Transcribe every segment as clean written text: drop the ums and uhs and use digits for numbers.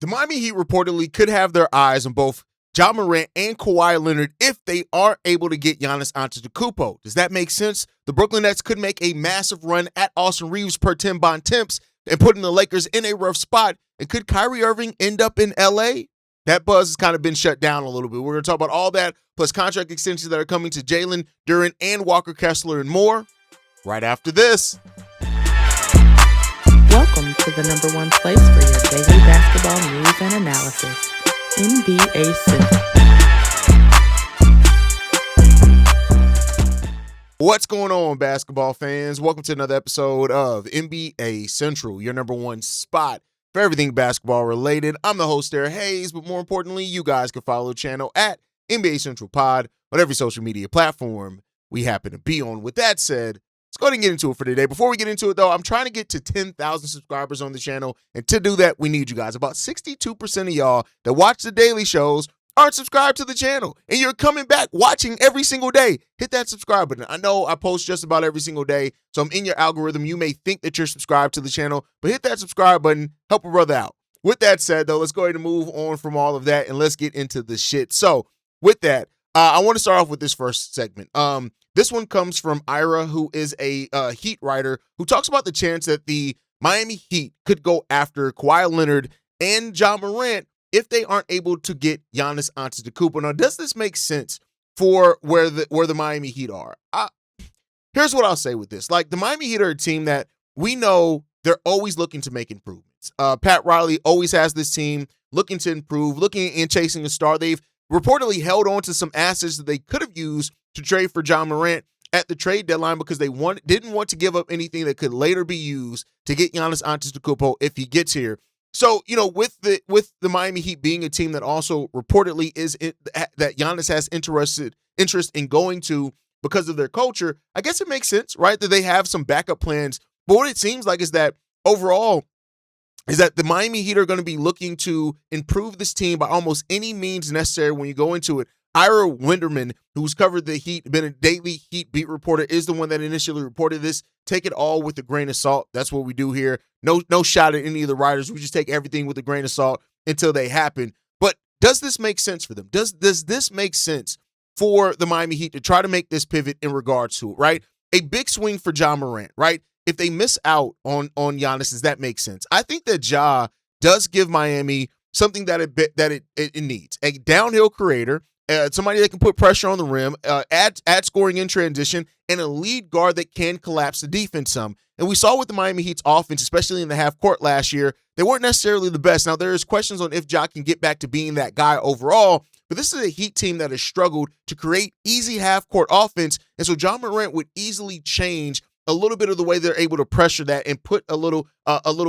The Miami Heat reportedly could have their eyes on both Ja Morant and Kawhi Leonard if they are able to get Giannis Antetokounmpo. Does that make sense? The Brooklyn Nets could make a massive run at Austin Reaves per Tim Bontemps and putting the Lakers in a rough spot. And could Kyrie Irving end up in LA? That buzz has kind of been shut down a little bit. We're going to talk about all that, plus contract extensions that are coming to Jalen, Duren, and Walker Kessler and more right after this. Welcome to the number one place for your daily basketball news and analysis, NBA Central. What's going on, basketball fans? Welcome to another episode of NBA Central, your number one spot for everything basketball related. I'm the host there, Haize, but more importantly, you guys can follow the channel at NBA Central Pod on every social media platform we happen to be on. With that said, let's go ahead and get into it for today. Before we get into it, though, I'm trying to get to 10,000 subscribers on the channel, and to do that, we need you guys. About 62% of y'all that watch the daily shows aren't subscribed to the channel, and you're coming back watching every single day. Hit that subscribe button. I know I post just about every single day, so I'm in your algorithm. You may think that you're subscribed to the channel, but hit that subscribe button. Help a brother out. With that said, though, let's go ahead and move on from all of that, and let's get into the shit. So, with that, I want to start off with this first segment. This one comes from Ira, who is a Heat writer, who talks about the chance that the Miami Heat could go after Kawhi Leonard and Ja Morant if they aren't able to get Giannis Antetokounmpo. Now, does this make sense for where the Miami Heat are? Here's what I'll say with this. Like, the Miami Heat are a team that we know they're always looking to make improvements. Pat Riley always has this team looking to improve, looking and chasing a star. They've reportedly held on to some assets that they could have used to trade for Ja Morant at the trade deadline because they didn't want to give up anything that could later be used to get Giannis Antetokounmpo if he gets here. So, you know, with the Miami Heat being a team that also reportedly that Giannis has interest in going to because of their culture, I guess it makes sense, right, that they have some backup plans. But what it seems like is that overall is that the Miami Heat are going to be looking to improve this team by almost any means necessary when you go into it. Ira Winderman, who's covered the Heat, been a daily Heat beat reporter, is the one that initially reported this. Take it all with a grain of salt. That's what we do here. No shot at any of the writers. We just take everything with a grain of salt until they happen. But does this make sense for them? Does this make sense for the Miami Heat to try to make this pivot in regards to it, right? A big swing for Ja Morant, right? If they miss out on Giannis, does that make sense? I think that Ja does give Miami something that it needs. A downhill creator, somebody that can put pressure on the rim, add scoring in transition, and a lead guard that can collapse the defense some. And we saw with the Miami Heat's offense, especially in the half court last year, they weren't necessarily the best. Now, there's questions on if Ja can get back to being that guy overall, but this is a Heat team that has struggled to create easy half court offense, and so Ja Morant would easily change a little bit of the way they're able to pressure that and put a little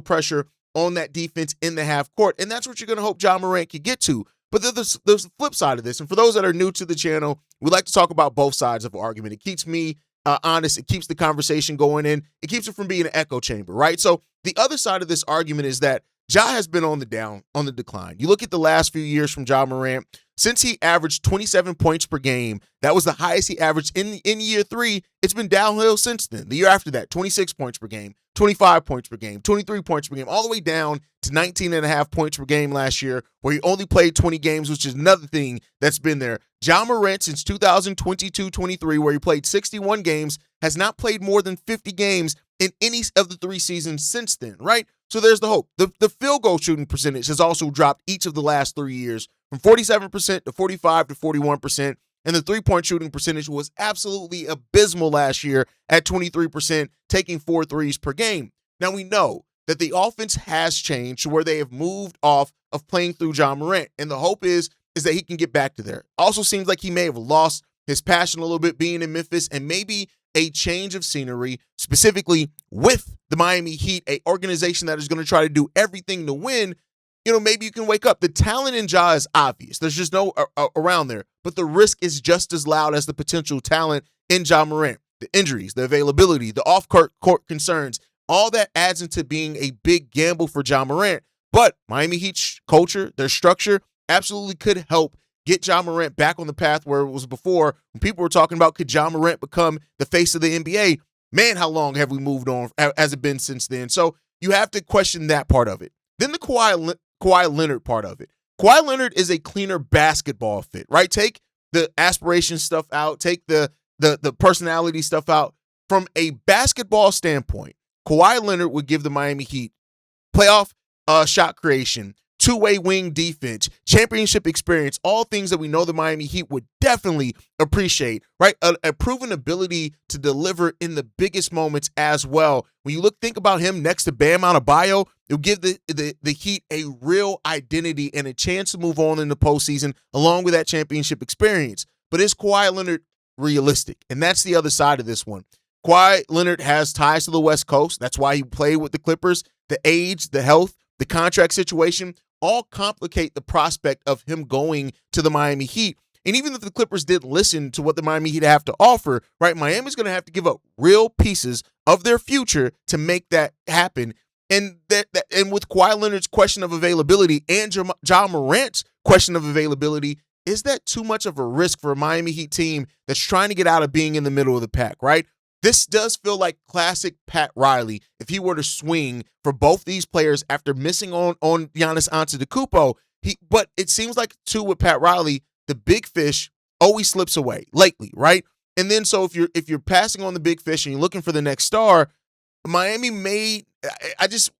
pressure on that defense in the half court. And that's what you're going to hope Ja Morant can get to. But there's the flip side of this. And for those that are new to the channel, we like to talk about both sides of the argument. It keeps me honest. It keeps the conversation going in. It keeps it from being an echo chamber, right? So the other side of this argument is that Ja has been on the decline. You look at the last few years from Ja Morant. Since he averaged 27 points per game, that was the highest he averaged in year 3. It's been downhill since then. The year after that, 26 points per game, 25 points per game, 23 points per game, all the way down to 19.5 points per game last year, where he only played 20 games, which is another thing that's been there. Ja Morant, since 2022-23, where he played 61 games, has not played more than 50 games in any of the 3 seasons since then, right? So there's the hope. The field goal shooting percentage has also dropped each of the last 3 years from 47% to 45% to 41%. And the three-point shooting percentage was absolutely abysmal last year at 23%, taking 4 threes per game. Now, we know that the offense has changed to where they have moved off of playing through Ja Morant. And the hope is that he can get back to there. Also seems like he may have lost his passion a little bit being in Memphis, and maybe a change of scenery, specifically with the Miami Heat, a organization that is going to try to do everything to win. You know, maybe you can wake up. The talent in Ja is obvious. There's just no around there. But the risk is just as loud as the potential talent in Ja Morant. The injuries, the availability, the off-court concerns, all that adds into being a big gamble for Ja Morant. But Miami Heat's culture, their structure, absolutely could help get Ja Morant back on the path where it was before, when people were talking about could Ja Morant become the face of the NBA. Man, how long have we moved on? Has it been since then? So you have to question that part of it. Then the Kawhi Kawhi Leonard part of it. Kawhi Leonard is a cleaner basketball fit, right? Take the aspiration stuff out, take the personality stuff out. From a basketball standpoint, Kawhi Leonard would give the Miami Heat playoff shot creation, two-way wing defense, championship experience, all things that we know the Miami Heat would definitely appreciate, right? A proven ability to deliver in the biggest moments as well. When you think about him next to Bam Adebayo, it'll give the Heat a real identity and a chance to move on in the postseason along with that championship experience. But is Kawhi Leonard realistic? And that's the other side of this one. Kawhi Leonard has ties to the West Coast. That's why he played with the Clippers. The age, the health, the contract situation all complicate the prospect of him going to the Miami Heat. And even if the Clippers didn't listen to what the Miami Heat have to offer, right, Miami's going to have to give up real pieces of their future to make that happen. And and with Kawhi Leonard's question of availability and Ja Morant's question of availability, is that too much of a risk for a Miami Heat team that's trying to get out of being in the middle of the pack, right? This does feel like classic Pat Riley if he were to swing for both these players after missing on Giannis Antetokounmpo. But it seems like, too, with Pat Riley, the big fish always slips away lately, right? And then so if you're passing on the big fish and you're looking for the next star, Miami I just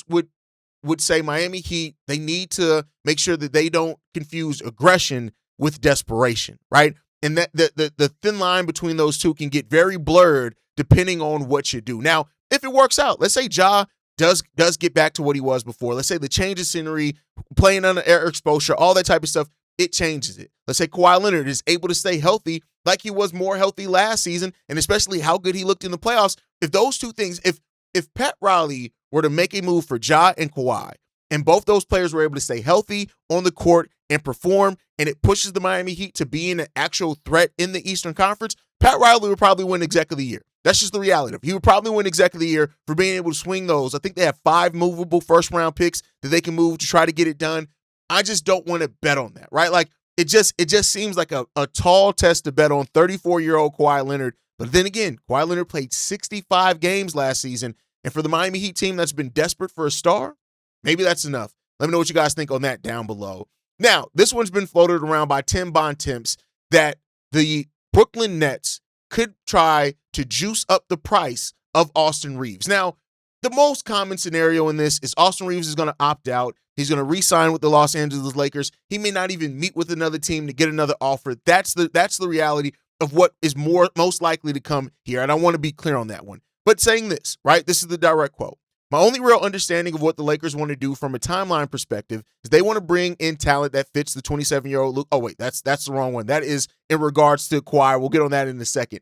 would say Miami Heat, they need to make sure that they don't confuse aggression with desperation, right? And that the thin line between those two can get very blurred depending on what you do. Now, if it works out, let's say Ja does get back to what he was before. Let's say the change of scenery, playing under air exposure, all that type of stuff, it changes it. Let's say Kawhi Leonard is able to stay healthy like he was more healthy last season, and especially how good he looked in the playoffs. If those two things, if Pat Riley were to make a move for Ja and Kawhi, and both those players were able to stay healthy on the court and perform, and it pushes the Miami Heat to be an actual threat in the Eastern Conference, Pat Riley would probably win Exec of the Year. That's just the reality of it. He would probably win Exec of the Year for being able to swing those. I think they have 5 movable first-round picks that they can move to try to get it done. I just don't want to bet on that, right? Like, it just seems like a tall test to bet on 34-year-old Kawhi Leonard. But then again, Kawhi Leonard played 65 games last season, and for the Miami Heat team that's been desperate for a star, maybe that's enough. Let me know what you guys think on that down below. Now, this one's been floated around by Tim Bontemps that the Brooklyn Nets could try to juice up the price of Austin Reaves. Now, the most common scenario in this is Austin Reaves is going to opt out. He's going to re-sign with the Los Angeles Lakers. He may not even meet with another team to get another offer. That's the reality of what is most likely to come here, and I want to be clear on that one. But saying this, right, this is the direct quote. My only real understanding of what the Lakers want to do from a timeline perspective is they want to bring in talent that fits the 27-year-old Luke. Oh, wait, that's the wrong one. That is in regards to Kawhi. We'll get on that in a second.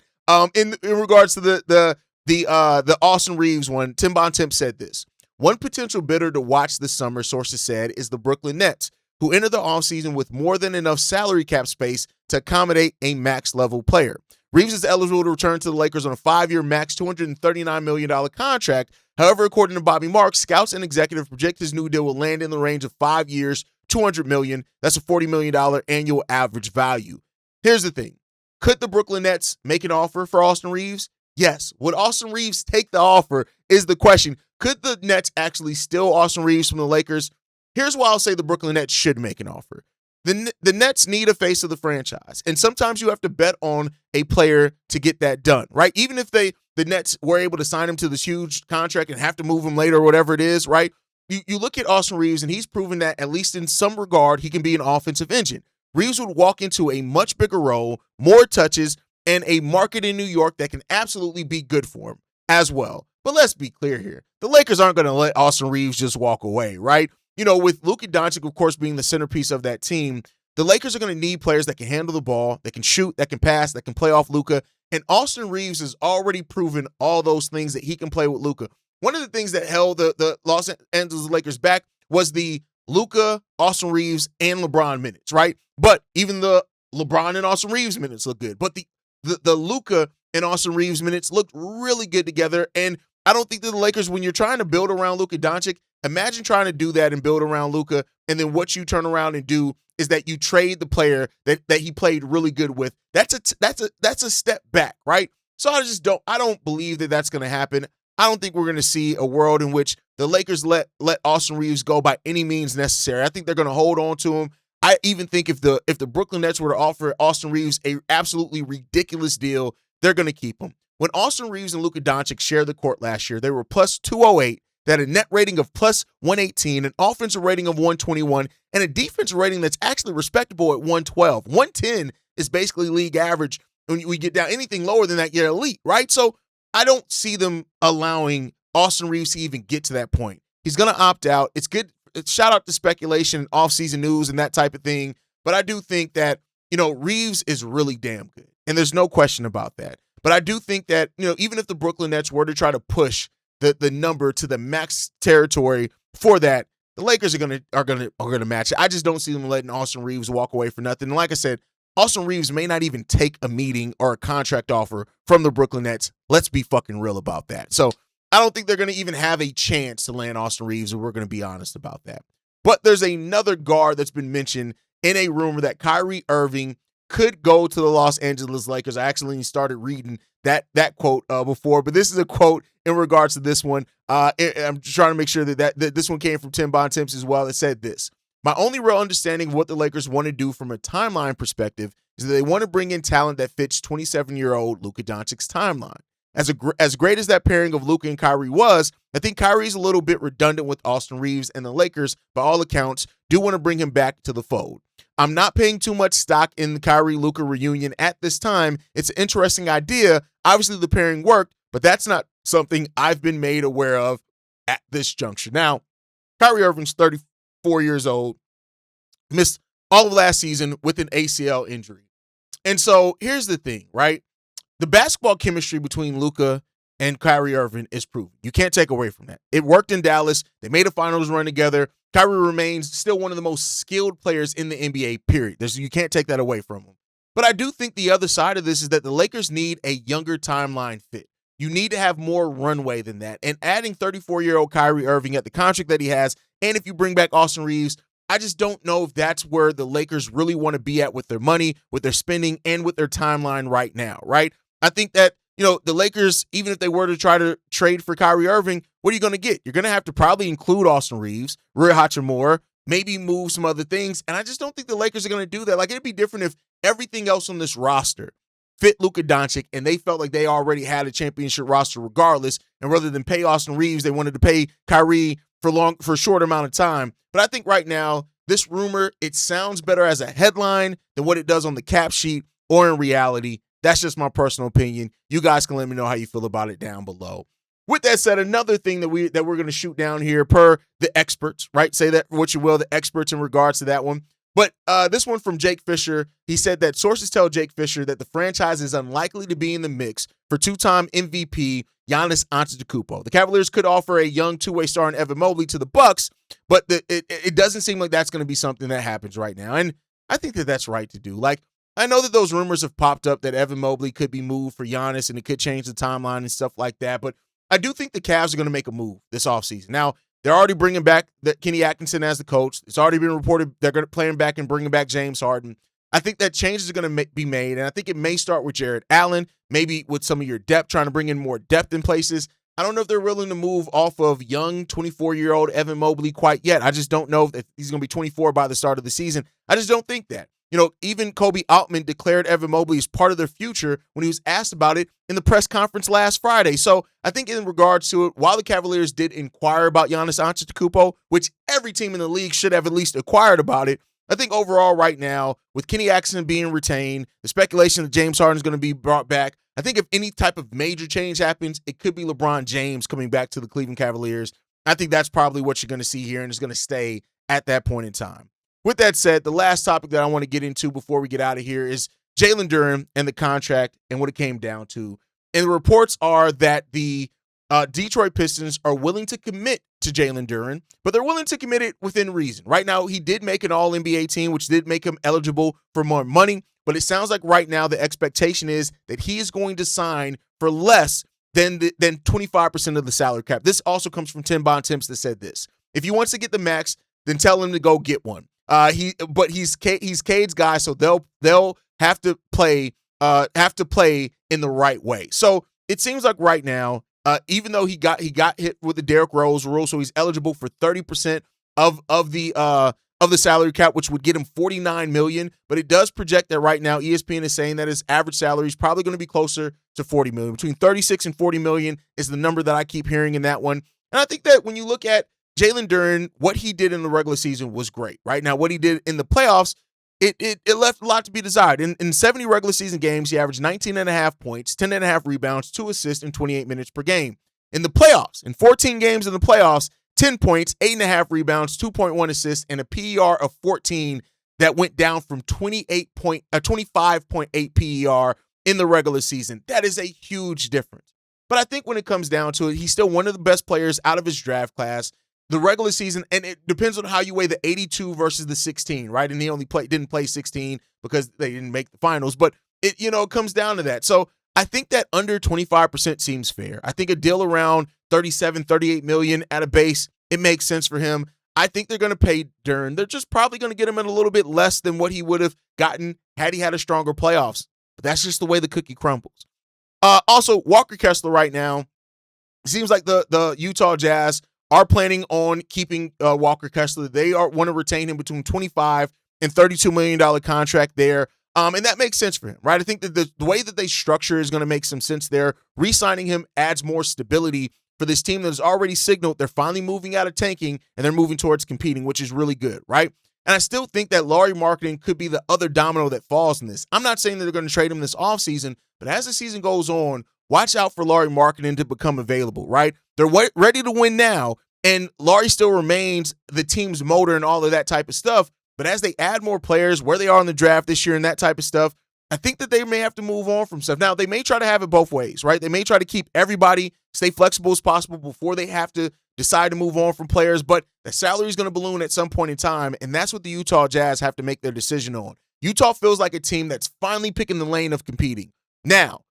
In regards to the Austin Reaves one, Tim Bontemps said this. One potential bidder to watch this summer, sources said, is the Brooklyn Nets, who entered the offseason with more than enough salary cap space to accommodate a max-level player. Reaves is eligible to return to the Lakers on a 5-year max $239 million contract. However, according to Bobby Marks, scouts and executives project his new deal will land in the range of 5 years, $200 million. That's a $40 million annual average value. Here's the thing. Could the Brooklyn Nets make an offer for Austin Reaves? Yes. Would Austin Reaves take the offer is the question. Could the Nets actually steal Austin Reaves from the Lakers? Here's why I'll say the Brooklyn Nets should make an offer. The Nets need a face of the franchise, and sometimes you have to bet on a player to get that done, right? Even if the Nets were able to sign him to this huge contract and have to move him later or whatever it is, right? You look at Austin Reaves, and he's proven that, at least in some regard, he can be an offensive engine. Reaves would walk into a much bigger role, more touches, and a market in New York that can absolutely be good for him as well. But let's be clear here. The Lakers aren't going to let Austin Reaves just walk away, right? You know, with Luka Doncic, of course, being the centerpiece of that team, the Lakers are going to need players that can handle the ball, that can shoot, that can pass, that can play off Luka. And Austin Reaves has already proven all those things that he can play with Luka. One of the things that held the Los Angeles Lakers back was the Luka, Austin Reaves, and LeBron minutes, right? But even the LeBron and Austin Reaves minutes look good. But the Luka and Austin Reaves minutes looked really good together. And I don't think that the Lakers, when you're trying to build around Luka Doncic, imagine trying to do that and build around Luka, and then what you turn around and do is that you trade the player that he played really good with. That's a step back, right? So I don't believe that that's going to happen. I don't think we're going to see a world in which the Lakers let Austin Reaves go by any means necessary. I think they're going to hold on to him. I even think if the Brooklyn Nets were to offer Austin Reaves a absolutely ridiculous deal, they're going to keep him. When Austin Reaves and Luka Doncic shared the court last year, they were plus 208. They had a net rating of plus 118, an offensive rating of 121, and a defensive rating that's actually respectable at 112. 110 is basically league average. When we get down anything lower than that, you're elite, right? So I don't see them allowing Austin Reaves to even get to that point. He's going to opt out. It's good. Shout out to speculation and offseason news and that type of thing. But I do think that, Reaves is really damn good. And there's no question about that. But I do think that, even if the Brooklyn Nets were to try to push the number to the max territory for that, the Lakers are gonna match it. I just don't see them letting Austin Reaves walk away for nothing. And like I said, Austin Reaves may not even take a meeting or a contract offer from the Brooklyn Nets. Let's be fucking real about that. So I don't think they're going to even have a chance to land Austin Reaves, and we're going to be honest about that. But there's another guard that's been mentioned in a rumor that Kyrie Irving could go to the Los Angeles Lakers. I actually started reading that quote before, but this is a quote in regards to this one. I'm trying to make sure that this one came from Tim Bontemps as well. It said this: "My only real understanding of what the Lakers want to do from a timeline perspective is that they want to bring in talent that fits 27-year-old Luka Doncic's timeline. As great as that pairing of Luka and Kyrie was, I think Kyrie's a little bit redundant with Austin Reaves, and the Lakers, by all accounts, do want to bring him back to the fold. I'm not paying too much stock in the Kyrie-Luka reunion at this time. It's an interesting idea. Obviously, the pairing worked, but that's not something I've been made aware of at this juncture." Now, Kyrie Irving's 34 years old, missed all of last season with an ACL injury. And so here's the thing, right? The basketball chemistry between Luka and Kyrie Irving is proven. You can't take away from that. It worked in Dallas. They made a finals run together. Kyrie remains still one of the most skilled players in the NBA, period. You can't take that away from him. But I do think the other side of this is that the Lakers need a younger timeline fit. You need to have more runway than that. And adding 34-year-old Kyrie Irving at the contract that he has, and if you bring back Austin Reaves, I just don't know if that's where the Lakers really want to be at with their money, with their spending, and with their timeline right now, right? I think that, the Lakers, even if they were to try to trade for Kyrie Irving, what are you going to get? You're going to have to probably include Austin Reaves, Rui Hachimura, maybe move some other things. And I just don't think the Lakers are going to do that. Like, it'd be different if everything else on this roster fit Luka Doncic and they felt like they already had a championship roster regardless. And rather than pay Austin Reaves, they wanted to pay Kyrie for a short amount of time. But I think right now, this rumor, it sounds better as a headline than what it does on the cap sheet or in reality. That's just my personal opinion. You guys can let me know how you feel about it down below. With that said, another thing that we're going to shoot down here per the experts, right? Say that what you will, the experts in regards to that one. But this one from Jake Fisher, he said that sources tell Jake Fisher that the franchise is unlikely to be in the mix for two-time MVP Giannis Antetokounmpo. The Cavaliers could offer a young two-way star in Evan Mobley to the Bucks, but it doesn't seem like that's going to be something that happens right now. And I think that that's right to do. Like, I know that those rumors have popped up that Evan Mobley could be moved for Giannis and it could change the timeline and stuff like that, but I do think the Cavs are going to make a move this offseason. Now, they're already bringing back Kenny Atkinson as the coach. It's already been reported they're going to play him back and bringing back James Harden. I think that changes are going to be made, and I think it may start with Jared Allen, maybe with some of your depth, trying to bring in more depth in places. I don't know if they're willing to move off of young 24-year-old Evan Mobley quite yet. I just don't know if he's going to be 24 by the start of the season. I just don't think that. Even Kobe Altman declared Evan Mobley as part of their future when he was asked about it in the press conference last Friday. So I think in regards to it, while the Cavaliers did inquire about Giannis Antetokounmpo, which every team in the league should have at least inquired about it, I think overall right now, with Kenny Atkinson being retained, the speculation that James Harden is going to be brought back, I think if any type of major change happens, it could be LeBron James coming back to the Cleveland Cavaliers. I think that's probably what you're going to see here, and it's going to stay at that point in time. With that said, the last topic that I want to get into before we get out of here is Jalen Duren and the contract and what it came down to. And the reports are that the Detroit Pistons are willing to commit to Jalen Duren, but they're willing to commit it within reason. Right now, he did make an All-NBA team, which did make him eligible for more money, but it sounds like right now the expectation is that he is going to sign for less than 25% of the salary cap. This also comes from Tim Bontemps that said this: if he wants to get the max, then tell him to go get one. He's Cade's guy, so they'll have to play in the right way. So it seems like right now Even though he got hit with the Derrick Rose rule, so he's eligible for 30% of the salary cap, which would get him $49 million. But it does project that right now ESPN is saying that his average salary is probably going to be closer to $40 million. Between 36 and 40 million is the number that I keep hearing in that one. And I think that when you look at Jalen Duren, what he did in the regular season was great. Right now, what he did in the playoffs, it left a lot to be desired. In 70 regular season games, he averaged 19.5 points, 10.5 rebounds, 2 assists, and 28 minutes per game. In the playoffs, in 14 games in the playoffs, 10 points, 8.5 rebounds, 2.1 assists, and a PER of 14 that went down from 25.8 PER in the regular season. That is a huge difference. But I think when it comes down to it, he's still one of the best players out of his draft class. The regular season, and it depends on how you weigh the 82 versus the 16, right? And he only didn't play 16 because they didn't make the finals. But it comes down to that. So I think that under 25% seems fair. I think a deal around 37, 38 million at a base, it makes sense for him. I think they're going to pay Duren. They're just probably going to get him at a little bit less than what he would have gotten had he had a stronger playoffs. But that's just the way the cookie crumbles. Also, Walker Kessler right now, it seems like the Utah Jazz are planning on keeping Walker Kessler. They want to retain him between $25 and $32 million contract there. And that makes sense for him, right? I think that the way that they structure is going to make some sense there. Re-signing him adds more stability for this team that has already signaled they're finally moving out of tanking and they're moving towards competing, which is really good, right? And I still think that Lauri Markkanen could be the other domino that falls in this. I'm not saying that they're going to trade him this offseason, but as the season goes on, watch out for Lauri Markkanen to become available, right? They're ready to win now, and Lauri still remains the team's motor and all of that type of stuff. But as they add more players, where they are in the draft this year and that type of stuff, I think that they may have to move on from stuff. Now, they may try to have it both ways, right? They may try to keep everybody, stay flexible as possible before they have to decide to move on from players, but the salary is going to balloon at some point in time, and that's what the Utah Jazz have to make their decision on. Utah feels like a team that's finally picking the lane of competing. Now,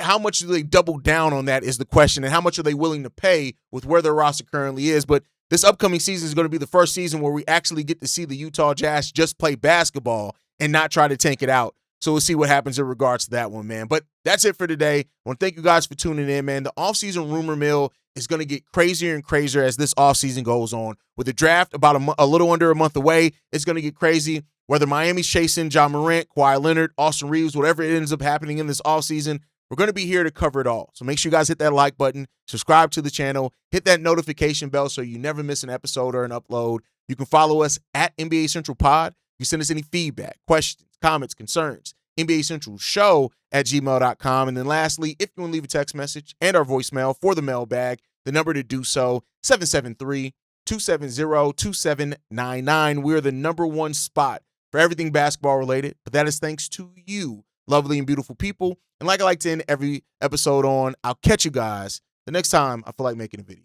how much do they double down on that is the question, and how much are they willing to pay with where their roster currently is? But this upcoming season is going to be the first season where we actually get to see the Utah Jazz just play basketball and not try to tank it out. So we'll see what happens in regards to that one, man. But that's it for today. I want to thank you guys for tuning in, man. The offseason rumor mill is going to get crazier and crazier as this offseason goes on. With the draft about a little under a month away, it's going to get crazy. Whether Miami's chasing Ja Morant, Kawhi Leonard, Austin Reaves, whatever it ends up happening in this offseason, we're going to be here to cover it all. So make sure you guys hit that like button, subscribe to the channel, hit that notification bell so you never miss an episode or an upload. You can follow us at NBA Central Pod. You send us any feedback, questions, comments, concerns, NBA Central Show at gmail.com. And then lastly, if you want to leave a text message and our voicemail for the mailbag, the number to do so, 773-270-2799. We're the number one spot for everything basketball related, but that is thanks to you, lovely and beautiful people. And like I like to end every episode on, I'll catch you guys the next time I feel like making a video.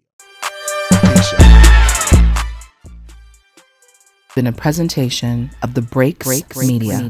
Peace out. Been a presentation of the Break Media.